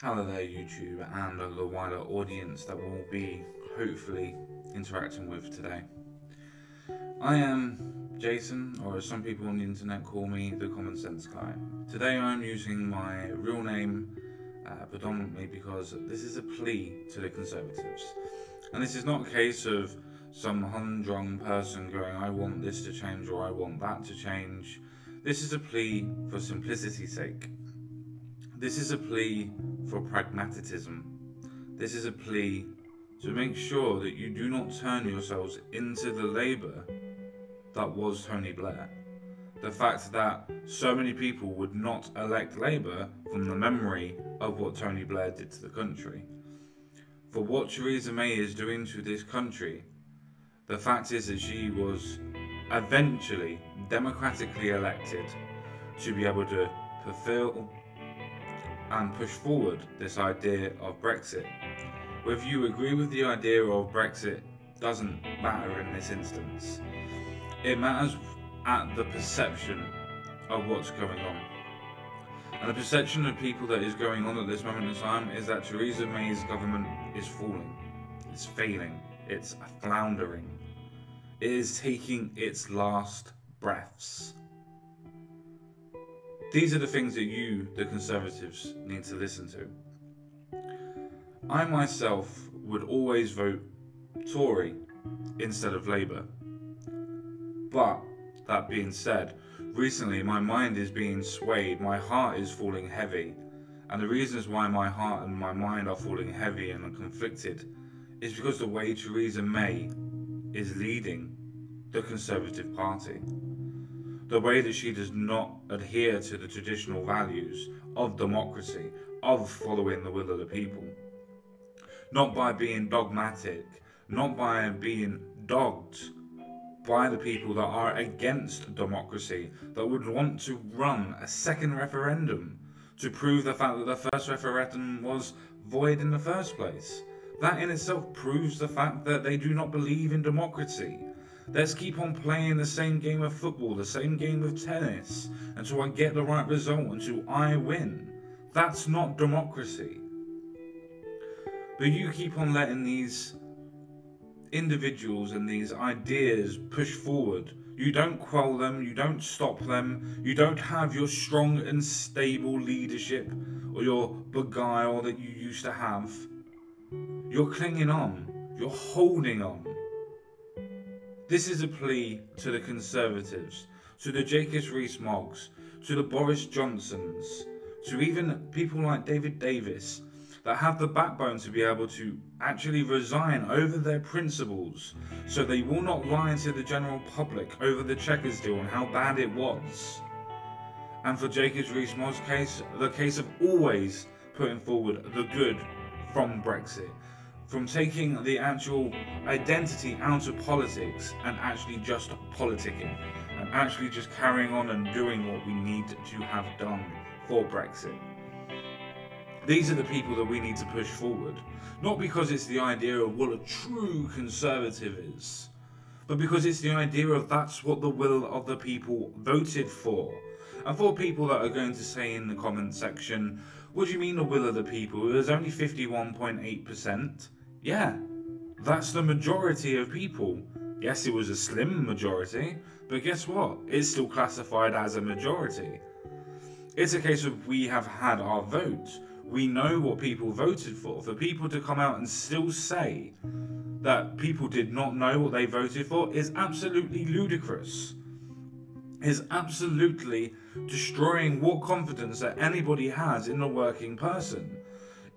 Hello there, YouTube, and the wider audience that we'll be hopefully interacting with today. I am Jason, or as some people on the internet call me, the Common Sense Guy. Today I'm using my real name predominantly because this is a plea to the Conservatives. And this is not a case of some humdrum person going, I want this to change or I want that to change. This is a plea for simplicity's sake. This is a plea for pragmatism. This is a plea to make sure that you do not turn yourselves into the Labour that was Tony Blair. The fact that so many people would not elect Labour from the memory of what Tony Blair did to the country. For what Theresa May is doing to this country, the fact is that she was eventually democratically elected to be able to fulfill and push forward this idea of Brexit. Whether you agree with the idea of Brexit doesn't matter in this instance. It matters at the perception of what's going on. And the perception of people that is going on at this moment in time is that Theresa May's government is falling, it's failing, it's floundering, it is taking its last breaths. These are the things that you, the Conservatives, need to listen to. I myself would always vote Tory instead of Labour. But, that being said, recently my mind is being swayed, my heart is falling heavy. And the reasons why my heart and my mind are falling heavy and conflicted is because the way Theresa May is leading the Conservative Party. The way that she does not adhere to the traditional values of democracy, of following the will of the people. Not by being dogmatic, not by being dogged by the people that are against democracy, that would want to run a second referendum to prove the fact that the first referendum was void in the first place. That in itself proves the fact that they do not believe in democracy. Let's keep on playing the same game of football, the same game of tennis, until I get the right result, until I win. That's not democracy. But you keep on letting these individuals and these ideas push forward. You don't quell them, you don't stop them, you don't have your strong and stable leadership or your beguile that you used to have. You're clinging on, you're holding on. This is a plea to the Conservatives, to the Jacob Rees-Moggs, to the Boris Johnsons, to even people like David Davis that have the backbone to be able to actually resign over their principles so they will not lie to the general public over the Chequers deal and how bad it was. And for Jacob Rees-Mogg's case, the case of always putting forward the good from Brexit, from taking the actual identity out of politics and actually just politicking and actually just carrying on and doing what we need to have done for Brexit. These are the people that we need to push forward, not because it's the idea of what a true conservative is, but because it's the idea of that's what the will of the people voted for. And for people that are going to say in the comment section, what do you mean the will of the people? There's only 51.8%. Yeah, that's the majority of people. Yes, it was a slim majority, but guess what? It's still classified as a majority. It's a case of we have had our vote. We know what people voted for. For people to come out and still say that people did not know what they voted for is absolutely ludicrous. Is absolutely destroying what confidence that anybody has in the working person.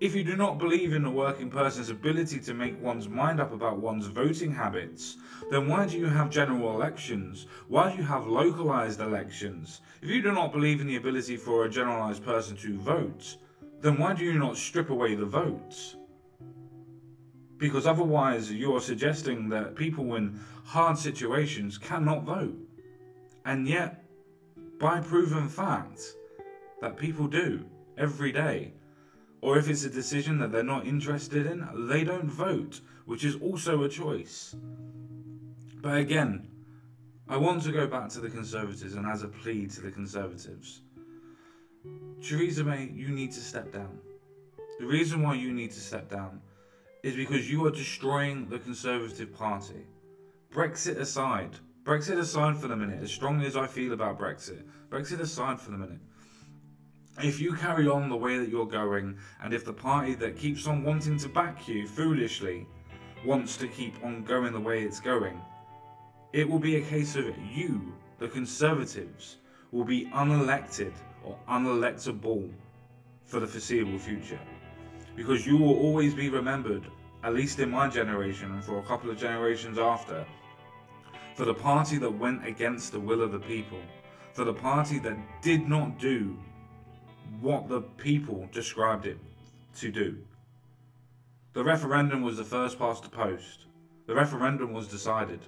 If you do not believe in the working person's ability to make one's mind up about one's voting habits, then why do you have general elections? Why do you have localized elections? If you do not believe in the ability for a generalized person to vote, then why do you not strip away the votes? Because otherwise you are suggesting that people in hard situations cannot vote. And yet, by proven fact, that people do every day. Or if it's a decision that they're not interested in, they don't vote, which is also a choice. But again, I want to go back to the Conservatives and as a plea to the Conservatives. Theresa May, you need to step down. The reason why you need to step down is because you are destroying the Conservative Party. Brexit aside for the minute, as strongly as I feel about Brexit aside for the minute. If you carry on the way that you're going, and if the party that keeps on wanting to back you foolishly wants to keep on going the way it's going, it will be a case of you, the Conservatives, will be unelected or unelectable for the foreseeable future. Because you will always be remembered, at least in my generation and for a couple of generations after, for the party that went against the will of the people, for the party that did not do what the people described it to do. The referendum was the first past the post. The referendum was decided.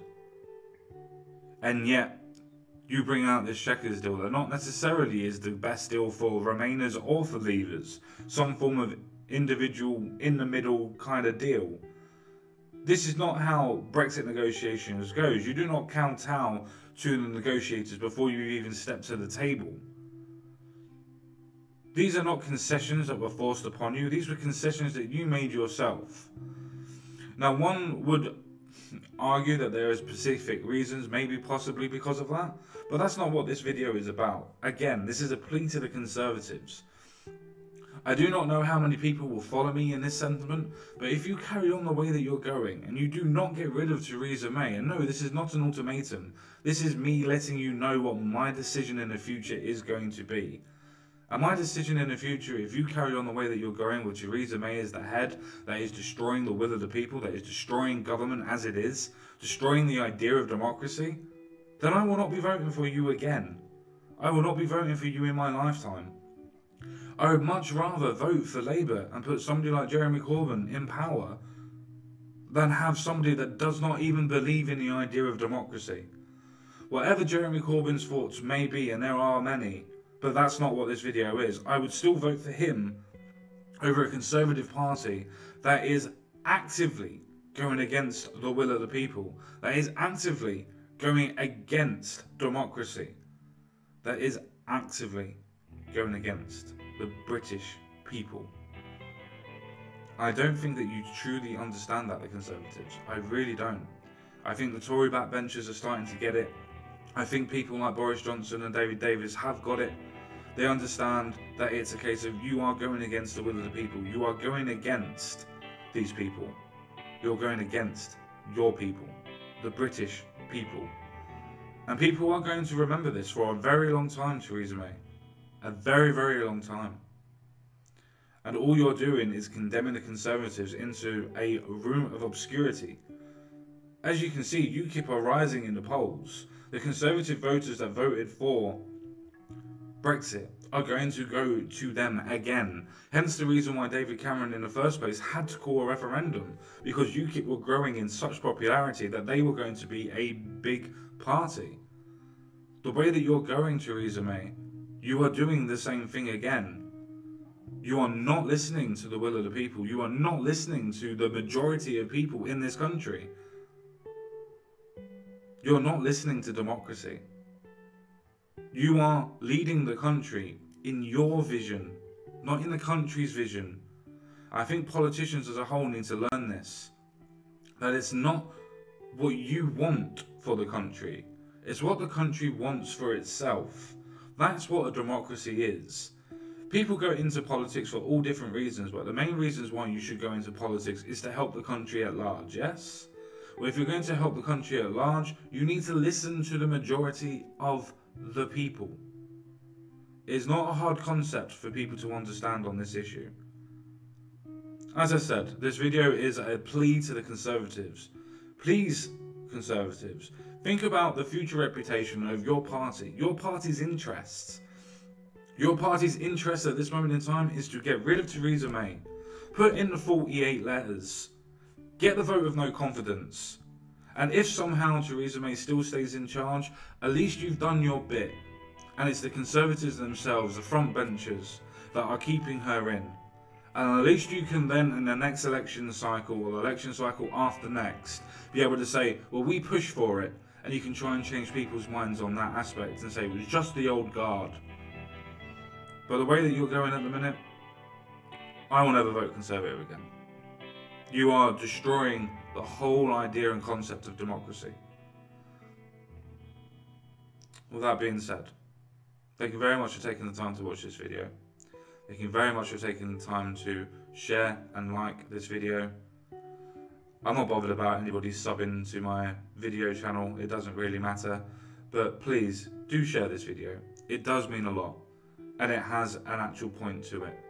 And yet, you bring out this Chequers deal that not necessarily is the best deal for Remainers or for Leavers. Some form of individual, in-the-middle kind of deal. This is not how Brexit negotiations goes. You do not kowtow to the negotiators before you even step to the table. These are not concessions that were forced upon you. These were concessions that you made yourself. Now, one would argue that there are specific reasons, maybe possibly because of that, but that's not what this video is about. Again, this is a plea to the Conservatives. I do not know how many people will follow me in this sentiment, but if you carry on the way that you're going and you do not get rid of Theresa May, and no, this is not an ultimatum, this is me letting you know what my decision in the future is going to be. And my decision in the future, if you carry on the way that you're going with Theresa May as the head, that is destroying the will of the people, that is destroying government as it is, destroying the idea of democracy, then I will not be voting for you again. I will not be voting for you in my lifetime. I would much rather vote for Labour and put somebody like Jeremy Corbyn in power than have somebody that does not even believe in the idea of democracy. Whatever Jeremy Corbyn's thoughts may be, and there are many, but that's not what this video is, I would still vote for him over a Conservative Party that is actively going against the will of the people, that is actively going against democracy, that is actively going against the British people. I don't think that you truly understand that, the Conservatives. I really don't. I think the Tory backbenchers are starting to get it. I think people like Boris Johnson and David Davis have got it. They understand that it's a case of you are going against the will of the people. You are going against these people. You're going against your people, the British people. And people are going to remember this for a very long time, Theresa May. A very, very long time. And all you're doing is condemning the Conservatives into a room of obscurity. As you can see, UKIP are rising in the polls. The Conservative voters that voted for Brexit are going to go to them again. Hence the reason why David Cameron in the first place had to call a referendum, because UKIP were growing in such popularity that they were going to be a big party. The way that you're going, Theresa May, you are doing the same thing again. You are not listening to the will of the people. You are not listening to the majority of people in this country. You're not listening to democracy. You are leading the country in your vision, not in the country's vision. I think politicians as a whole need to learn this. That it's not what you want for the country. It's what the country wants for itself. That's what a democracy is. People go into politics for all different reasons, but the main reasons why you should go into politics is to help the country at large, yes? Well, if you're going to help the country at large, you need to listen to the majority of the people. It's not a hard concept for people to understand on this issue. As I said, this video is a plea to the Conservatives. Please, Conservatives, think about the future reputation of your party, your party's interests. Your party's interest at this moment in time is to get rid of Theresa May, put in the 48 letters, get the vote of no confidence, and if somehow Theresa May still stays in charge, at least you've done your bit, and it's the Conservatives themselves, the front benchers, that are keeping her in. And at least you can then, in the next election cycle, or the election cycle after next, be able to say, well, we pushed for it, and you can try and change people's minds on that aspect and say it was just the old guard. But the way that you're going at the minute, I will never vote Conservative again. You are destroying the whole idea and concept of democracy. With that being said, thank you very much for taking the time to watch this video. Thank you very much for taking the time to share and like this video. I'm not bothered about anybody subbing to my video channel, it doesn't really matter. But please, do share this video. It does mean a lot, and it has an actual point to it.